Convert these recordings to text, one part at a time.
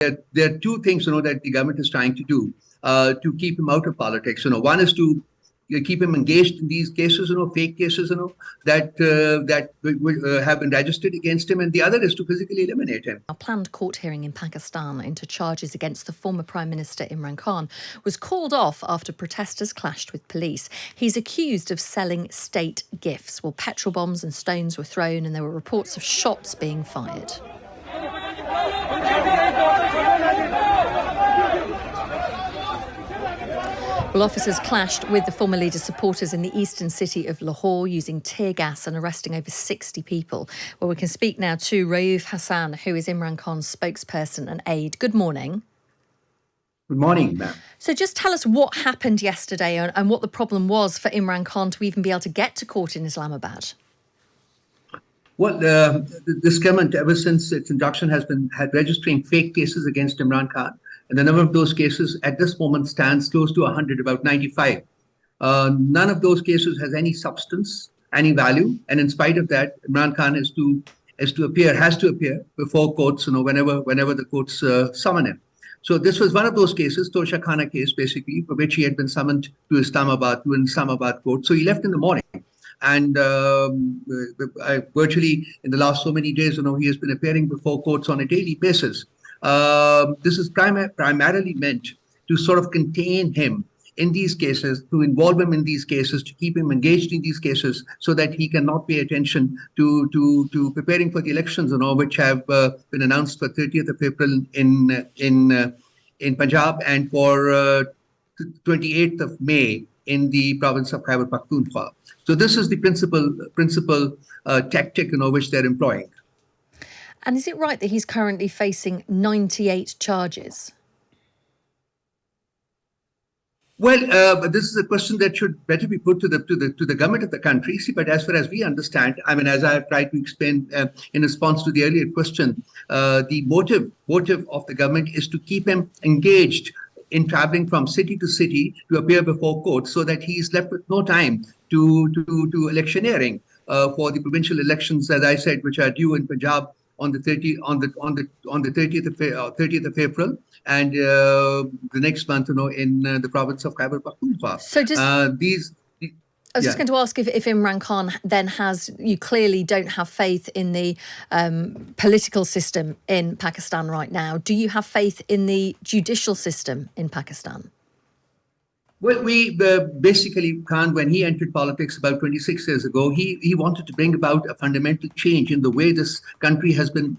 there are two things, that the government is trying to do to keep him out of politics. One is to keep him engaged in these cases, fake cases, that have been registered against him, and the other is to physically eliminate him. A planned court hearing in Pakistan into charges against the former Prime Minister Imran Khan was called off after protesters clashed with police. He's accused of selling state gifts. Well, petrol bombs and stones were thrown, and there were reports of shots being fired. Well, officers clashed with the former leader's supporters in the eastern city of Lahore using tear gas and arresting over 60 people. Well, we can speak now to Raoof Hasan, who is Imran Khan's spokesperson and aide. Good morning. Good morning, ma'am. So just tell us what happened yesterday and what the problem was for Imran Khan to even be able to get to court in Islamabad. Well, this government, ever since its induction, had registering fake cases against Imran Khan. And the number of those cases at this moment stands close to 100, about 95. None of those cases has any substance, any value. And in spite of that, Imran Khan has to appear before courts, whenever the courts summon him. So this was one of those cases, Tosha Khana case, basically, for which he had been summoned to an Islamabad court. So he left in the morning. And virtually in the last so many days, he has been appearing before courts on a daily basis. This is primarily meant to sort of contain him in these cases, to involve him in these cases, to keep him engaged in these cases, so that he cannot pay attention to preparing for the elections, which have been announced for 30th of April in Punjab and for 28th of May in the province of Khyber Pakhtunkhwa. So this is the principal tactic, which they're employing. And is it right that he's currently facing 98 charges? Well, this is a question that should better be put to the government of the country. See, but as far as we understand, as I have tried to explain in response to the earlier question, the motive of the government is to keep him engaged in traveling from city to city to appear before court, so that he is left with no time to electioneering for the provincial elections, as I said, which are due in Punjab on the 30th of April, and the next month, in the province of Khyber Pakhtunkhwa. So I was just going to ask if Imran Khan then you clearly don't have faith in the political system in Pakistan right now. Do you have faith in the judicial system in Pakistan? Well, we basically, Khan, when he entered politics about 26 years ago, he wanted to bring about a fundamental change in the way this country has been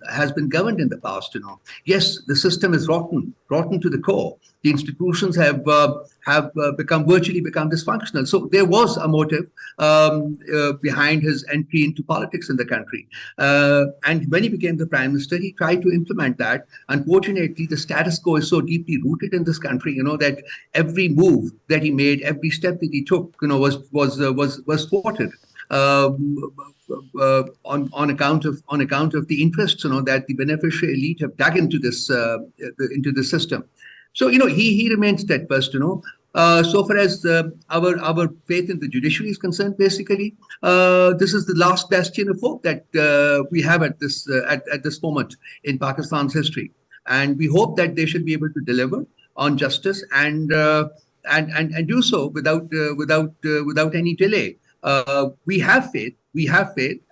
governed in the past. Yes, the system is rotten to the core. The institutions have virtually become dysfunctional. So there was a motive behind his entry into politics in the country. And when he became the prime minister, he tried to implement that. Unfortunately, the status quo is so deeply rooted in this country, that every move that he made, every step that he took, was thwarted. On account of the interests, that the beneficiary elite have dug into the system. So, he remains steadfast, So far as our faith in the judiciary is concerned, basically, this is the last bastion of hope that we have at this moment in Pakistan's history, and we hope that they should be able to deliver on justice and do so without any delay. We have faith,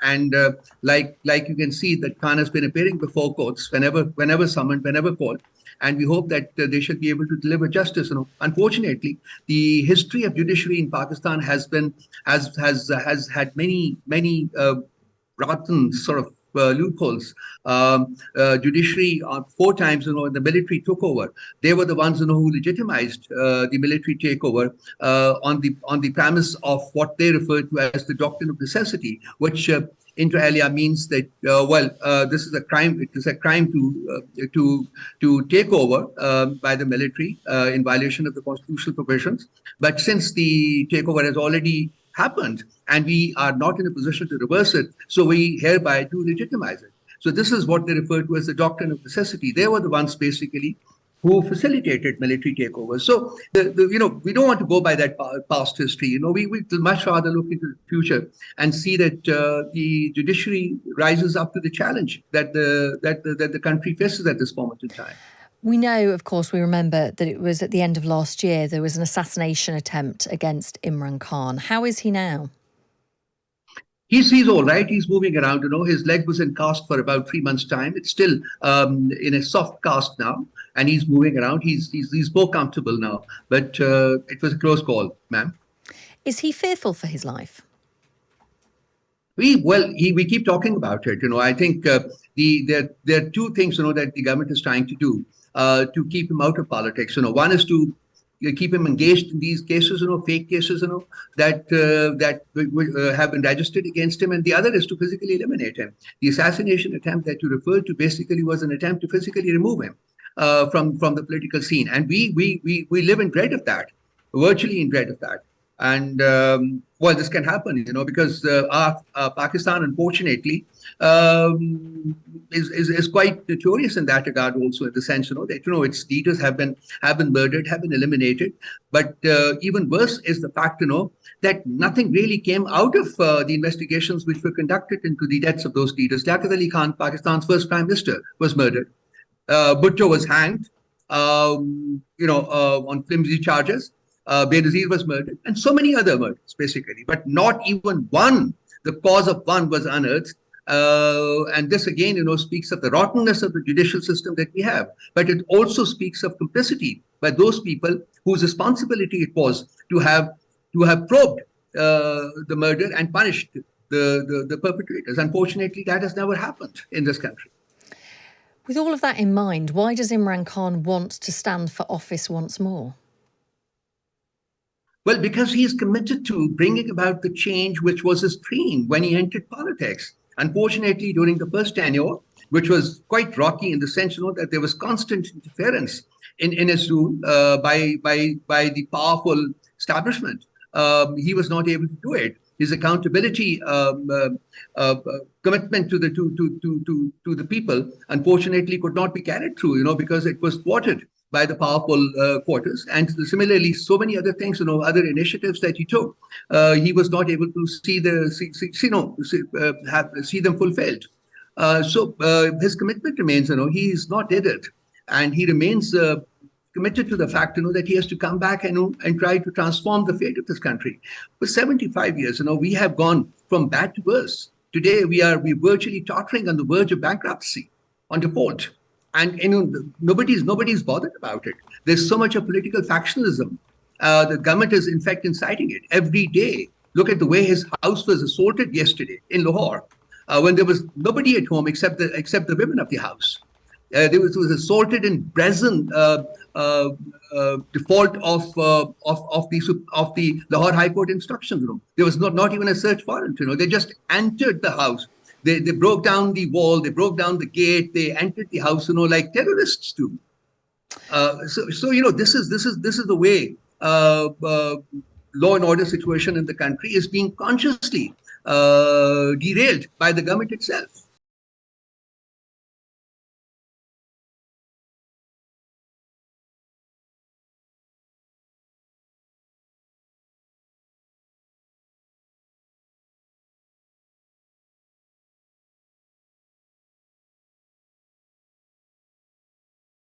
and like you can see that Khan has been appearing before courts whenever summoned, whenever called. And we hope that they should be able to deliver justice. Unfortunately, the history of judiciary in Pakistan has had many rotten sort of loopholes. Judiciary 4 times, the military took over. They were the ones, who legitimized the military takeover on the premise of what they refer to as the doctrine of necessity, which inter alia means that this is a crime. It is a crime to take over by the military in violation of the constitutional provisions. But since the takeover has already happened and we are not in a position to reverse it, so we hereby do legitimize it. So this is what they refer to as the doctrine of necessity. They were the ones basically who facilitated military takeovers. So, we don't want to go by that past history. We much rather look into the future and see that the judiciary rises up to the challenge that the country faces at this moment in time. We know, of course, we remember that it was at the end of last year, there was an assassination attempt against Imran Khan. How is he now? He's all right. He's moving around. His leg was in cast for about 3 months' time. It's still in a soft cast now, and he's moving around. He's more comfortable now. But it was a close call, ma'am. Is he fearful for his life? We keep talking about it. I think there are two things that the government is trying to do to keep him out of politics. One is to keep him engaged in these cases, fake cases, that have been registered against him, and the other is to physically eliminate him. The assassination attempt that you referred to basically was an attempt to physically remove him from the political scene, and we live in dread of that, virtually in dread of that. And this can happen, because Pakistan, unfortunately, is quite notorious in that regard. Also, in the sense, that its leaders have been murdered, have been eliminated. But even worse is the fact, that nothing really came out of the investigations which were conducted into the deaths of those leaders. Liaquat Ali Khan, Pakistan's first prime minister, was murdered. Bhutto was hanged, on flimsy charges. Benazir was murdered, and so many other murders, basically. But not even one, the cause of one was unearthed. And this again, speaks of the rottenness of the judicial system that we have. But it also speaks of complicity by those people whose responsibility it was to have probed the murder and punished the perpetrators. Unfortunately, that has never happened in this country. With all of that in mind, why does Imran Khan want to stand for office once more? Well, because he is committed to bringing about the change which was his dream when he entered politics. Unfortunately, during the first tenure, which was quite rocky in the sense that there was constant interference in his rule by the powerful establishment, he was not able to do it. His accountability commitment to the people, unfortunately, could not be carried through, because it was thwarted by the powerful quarters. And similarly, so many other things, other initiatives that he took, he was not able to see them fulfilled. So his commitment remains, he is not dead it, and he remains committed to the fact, that he has to come back and try to transform the fate of this country. For 75 years, we have gone from bad to worse. Today, we're virtually tottering on the verge of bankruptcy, on default. And nobody's bothered about it. There's so much of political factionalism. The government is in fact inciting it every day. Look at the way his house was assaulted yesterday in Lahore, when there was nobody at home except the women of the house. There was assaulted in brazen default of the Lahore High Court instructions room. There was not even a search warrant. They just entered the house. They broke down the wall, they broke down the gate, they entered the house, like terrorists do. So this is the way law and order situation in the country is being consciously derailed by the government itself.